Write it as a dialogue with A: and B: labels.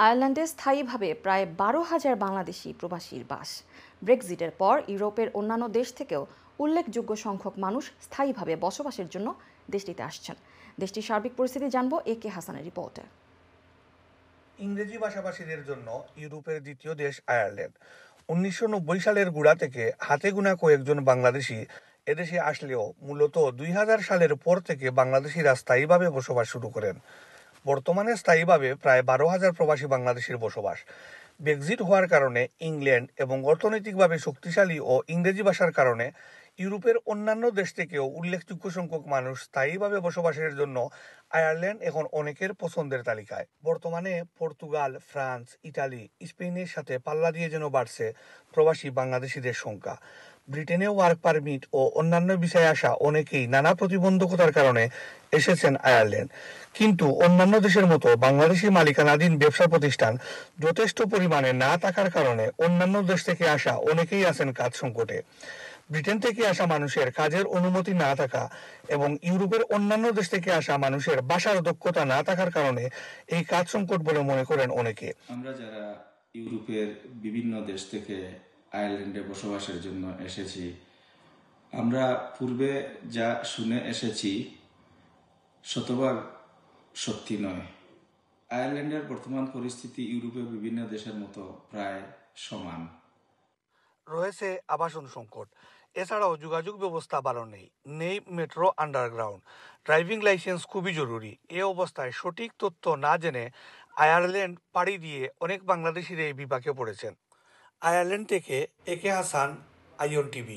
A: আয়ারল্যান্ডে স্থায়ীভাবে প্রায় 12,000 বাংলাদেশি প্রবাসীর বাস। ব্রেক্সিটের পর ইউরোপের অন্যান্য দেশ থেকেও উল্লেখযোগ্য সংখ্যক মানুষ স্থায়ীভাবে বসবাসের জন্য দেশটিতে আসছেন। দেশটির সার্বিক পরিস্থিতি জানবো AK হাসানের রিপোর্টে।
B: ইংরেজি ভাষাভাষীদের জন্য ইউরোপের দ্বিতীয় দেশ আয়ারল্যান্ড। 1990 সালের গোড়া থেকে হাতে গোনা কয়েকজন বাংলাদেশি এদেশে আসলেও মূলত 2000 সালের পর থেকে বাংলাদেশিরা স্থায়ীভাবে বসবাস শুরু করেন। বর্তমানে স্থায়ীভাবে প্রায় 12,000 প্রবাসী বাংলাদেশের বসবাস। ব্রেক্সিট হওয়ার কারণে ইংল্যান্ড এবং অর্থনৈতিকভাবে শক্তিশালী ও ইংরেজি ভাষার কারণে ইউরোপের অন্যান্য দেশ থেকেও উল্লেখযোগ্য সংখ্যক মানুষ স্থায়ীভাবে বসবাসের জন্য আয়ারল্যান্ড এখন অনেকের পছন্দের তালিকায়। বর্তমানে পর্তুগাল, ফ্রান্স, ইটালি, স্পেনের সাথে পাল্লা দিয়ে যেন বাড়ছে প্রবাসী বাংলাদেশিদের সংখ্যা। ব্রিটেনে ওয়ার্ক পারমিট ও অন্যান্য বিষয়ে আসা অনেকেই নানা প্রতিবন্ধকতার কারণে এসেছেন আয়ারল্যান্ড। কিন্তু অন্যান্য দেশের মতো বাংলাদেশি মালিকানাধীন ব্যবসা প্রতিষ্ঠান যথেষ্ট পরিমাণে না থাকার কারণে অন্যান্য দেশ থেকে আসা অনেকেই আছেন কাজ সংকটে। ব্রিটেন থেকে আসা মানুষের কাজের অনুমতি না থাকা এবং ইউরোপের অন্যান্য দেশ থেকে আসা মানুষের ভাষার দক্ষতা না থাকার কারণে এই কাজ সংকট বলে মনে করেন অনেকে।
C: আমরা যারা ইউরোপের বিভিন্ন দেশ থেকে আয়ারল্যান্ডে বসবাসের জন্য এসেছি, আমরা পূর্বে যা শুনে এসেছি শতভাগ সত্যি নয়। আয়ারল্যান্ডের বর্তমান পরিস্থিতি ইউরোপের বিভিন্ন দেশের মতো প্রায় সমান।
B: রয়েছে আবাসন সংকট, এছাড়াও যোগাযোগ ব্যবস্থা ভালো নেই, নেই মেট্রো আন্ডারগ্রাউন্ড, ড্রাইভিং লাইসেন্স খুবই জরুরি। এ অবস্থায় সঠিক তথ্য না জেনে আয়ারল্যান্ড পাড়ি দিয়ে অনেক বাংলাদেশিরা এই বিপাকে পড়েছেন। আয়ারল্যান্ড থেকে AK হাসান, ION TV।